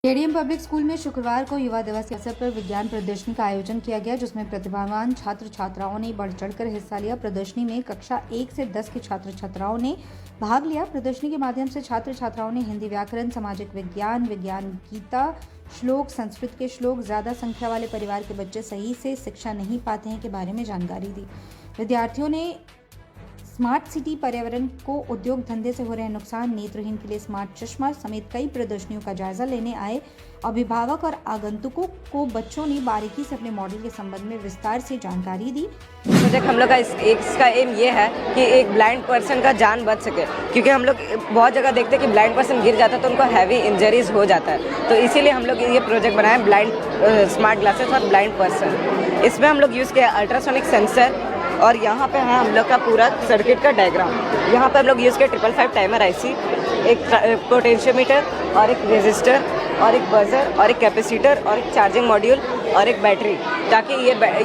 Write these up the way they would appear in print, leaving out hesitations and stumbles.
KDM public school में शुक्रवार को युवा दिवस के अवसर पर विज्ञान प्रदर्शनी का आयोजन किया गया, जिसमें प्रतिभावान छात्र छात्राओं ने बढ़ चढ़कर हिस्सा लिया। प्रदर्शनी में कक्षा 1 से 10 के छात्र छात्राओं ने भाग लिया। प्रदर्शनी के माध्यम से छात्र छात्राओं ने हिंदी व्याकरण, सामाजिक विज्ञान, विज्ञान गीता, श्लोक, संस्कृत के श्लोक, ज्यादा संख्या वाले परिवार के बच्चे सही से शिक्षा नहीं पाते हैं के बारे में जानकारी दी। विद्यार्थियों ने स्मार्ट सिटी, पर्यावरण को उद्योग धंधे से हो रहे नुकसान, नेत्रहीन के लिए स्मार्ट चश्मा समेत कई प्रदर्शनियों का जायजा लेने आए अभिभावक और आगंतुकों को बच्चों ने बारीकी से अपने मॉडल के संबंध में विस्तार से जानकारी दी। प्रोजेक्ट हम लोग का इसका एम ये है कि एक ब्लाइंड पर्सन का जान बच सके, क्योंकि हम लोग बहुत जगह देखते हैं कि ब्लाइंड पर्सन गिर जाता है तो उनको हैवी इंजरीज हो जाता है। तो इसीलिए हम लोग ये प्रोजेक्ट बनाए blind smart glasses for blind person. इसमें हम लोग यूज़ किया अल्ट्रासोनिक सेंसर, और यहाँ पे है हम लोग का पूरा सर्किट का डायग्राम। यहाँ पे हम लोग यूज़ किया 555 टाइमर आईसी, एक पोटेंशियोमीटर और एक रेजिस्टर और एक बजर और एक कैपेसिटर और एक चार्जिंग मॉड्यूल और एक बैटरी, ताकि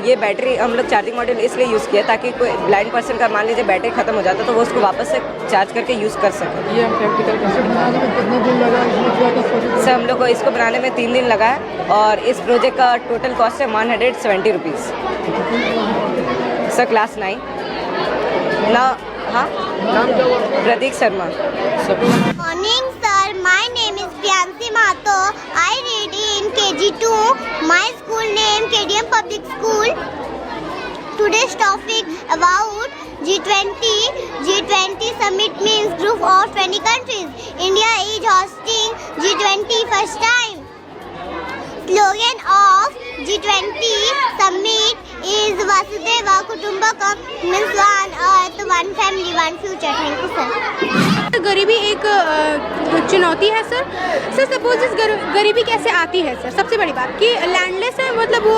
ये बैटरी हम लोग चार्जिंग मॉड्यूल इसलिए यूज़ किया ताकि कोई ब्लाइंड पर्सन का मान लीजिए बैटरी ख़त्म हो जाता तो वो उसको वापस से चार्ज करके यूज़ कर सके। ये हम प्रैक्टिकल बनाने में कितने दिन लगा? सर हम लोग को इसको बनाने में 3 दिन लगा है और इस प्रोजेक्ट का टोटल कॉस्ट है 170 रुपीज़। सर क्लास 9 ना। हाँ, प्रतीक Sharma. Morning sir, my name is Priyansi Mato. I read in KG2. My school name KDM Public School. Today's topic about G20. G20 summit means group of 20 countries. India is hosting G20 first time. Slogan of G20 summit is Vasudhaiva Kutumbakam, means one earth, one family, one future. Thank you sir. गरीबी एक चुनौती है sir suppose इस गरीबी कैसे आती है sir? सबसे बड़ी बात कि लैंडलेस है, मतलब वो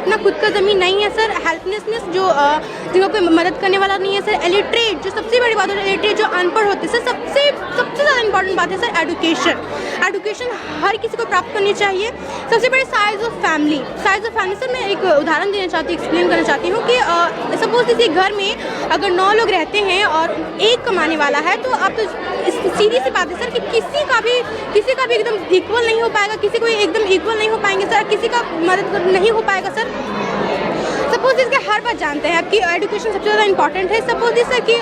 अपना खुद का ज़मीन नहीं है सर। हेल्पलेसनेस, जो जिनको कोई मदद करने वाला नहीं है सर। इलिटरेट, जो सबसे बड़ी बात है, इलिटरेट जो अनपढ़ होते हैं सर। सबसे ज़्यादा इंपॉर्टेंट बात है सर एडुकेशन हर किसी को प्राप्त करनी चाहिए। सबसे बड़ी साइज ऑफ फैमिली सर, मैं एक उदाहरण देना चाहती हूँ, एक्सप्लेन करना चाहती हूँ कि सपोज किसी घर में अगर 9 लोग रहते हैं और एक कमाने वाला है, तो आप तो सीधी सी बात है सर कि किसी का भी एकदम इक्वल नहीं हो पाएगा, किसी को एकदम इक्वल नहीं हो पाएंगे सर, किसी का मदद नहीं हो पाएगा सर। सपोज इसके हर बात जानते हैं आपकी एजुकेशन सबसे ज़्यादा इंपॉर्टेंट है। सपोज जैसे कि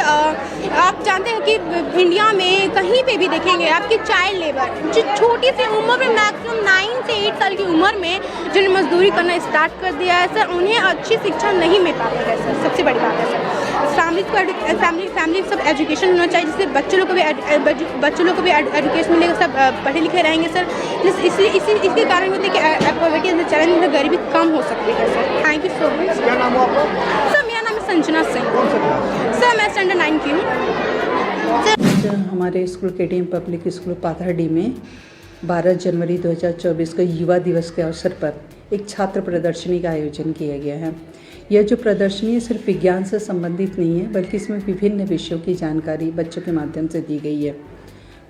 आप जानते हैं कि इंडिया में कहीं पे भी देखेंगे आपकी चाइल्ड लेबर, जो छोटी सी उम्र में मैक्सिमम 9 से 8 साल की उम्र में जिन्होंने मजदूरी करना स्टार्ट कर दिया है सर, उन्हें अच्छी शिक्षा नहीं मिल पाती है सर। सबसे बड़ी बात है सर फैमिली सब एजुकेशन होना चाहिए, जिससे बच्चों लोग को भी एजुकेशन मिलेगा, सब पढ़े लिखे रहेंगे सर। इसके कारण होते हैं कि पॉवर्टी एज ए चैलेंज में गरीबी कम हो सकती है sir. Thank you so much. क्या नाम है आपका? सर मेरा नाम है संजना सिंह। सर मैं स्टैंडर्ड 9 की हूँ। हमारे school KDM public school Pathardih में 12 जनवरी 2024 को युवा दिवस के अवसर पर एक छात्र प्रदर्शनी का आयोजन किया गया है। यह जो प्रदर्शनी है सिर्फ विज्ञान से संबंधित नहीं है, बल्कि इसमें विभिन्न विषयों की जानकारी बच्चों के माध्यम से दी गई है।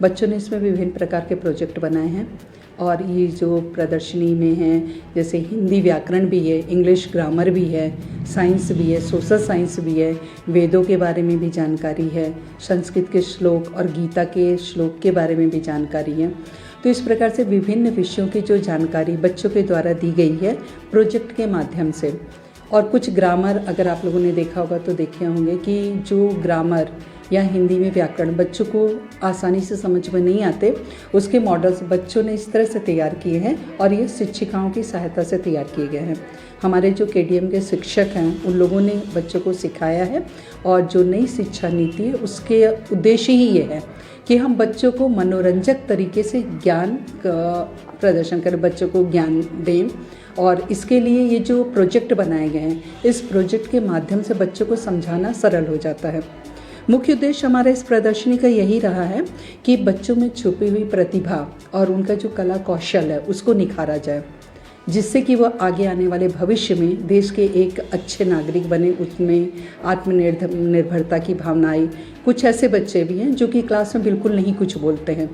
बच्चों ने इसमें विभिन्न प्रकार के प्रोजेक्ट बनाए हैं और ये जो प्रदर्शनी में है, जैसे हिंदी व्याकरण भी है, इंग्लिश ग्रामर भी है, साइंस भी है, सोशल साइंस भी है, वेदों के बारे में भी जानकारी है, संस्कृत के श्लोक और गीता के श्लोक के बारे में भी जानकारी है। तो इस प्रकार से विभिन्न विषयों की जो जानकारी बच्चों के द्वारा दी गई है प्रोजेक्ट के माध्यम से। और कुछ ग्रामर अगर आप लोगों ने देखा होगा तो देखे होंगे कि जो ग्रामर या हिंदी में व्याकरण बच्चों को आसानी से समझ में नहीं आते, उसके मॉडल्स बच्चों ने इस तरह से तैयार किए हैं और ये शिक्षिकाओं की सहायता से तैयार किए गए हैं। हमारे जो केडीएम के शिक्षक हैं उन लोगों ने बच्चों को सिखाया है और जो नई शिक्षा नीति है उसके उद्देश्य ही ये है कि हम बच्चों को मनोरंजक तरीके से ज्ञान का प्रदर्शन करें, बच्चों को ज्ञान दें। और इसके लिए ये जो प्रोजेक्ट बनाए गए हैं, इस प्रोजेक्ट के माध्यम से बच्चों को समझाना सरल हो जाता है। मुख्य उद्देश्य हमारा इस प्रदर्शनी का यही रहा है कि बच्चों में छुपी हुई प्रतिभा और उनका जो कला कौशल है उसको निखारा जाए, जिससे कि वह आगे आने वाले भविष्य में देश के एक अच्छे नागरिक बने, उसमें आत्मनिर्भरता की भावना आए, कुछ ऐसे बच्चे भी हैं जो कि क्लास में बिल्कुल नहीं कुछ बोलते हैं,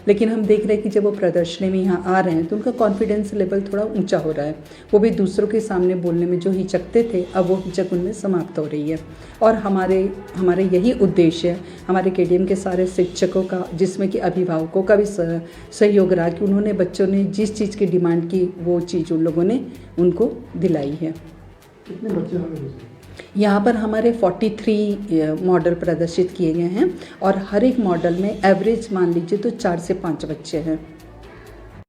लेकिन हम देख रहे हैं कि जब वो प्रदर्शनी में यहाँ आ रहे हैं तो उनका कॉन्फिडेंस लेवल थोड़ा ऊंचा हो रहा है। वो भी दूसरों के सामने बोलने में जो हिचकते थे, अब वो हिचक उनमें समाप्त हो रही है। और हमारे यही उद्देश्य है, हमारे केडीएम के सारे शिक्षकों का, जिसमें कि अभिभावकों का भी सहयोग रहा कि उन्होंने बच्चों ने जिस चीज़ की डिमांड की वो चीज़ उन लोगों ने उनको दिलाई है। कितने बच्चे होंगे? यहाँ पर हमारे 43 मॉडल प्रदर्शित किए गए हैं और हर एक मॉडल में एवरेज मान लीजिए तो 4 से 5 बच्चे हैं।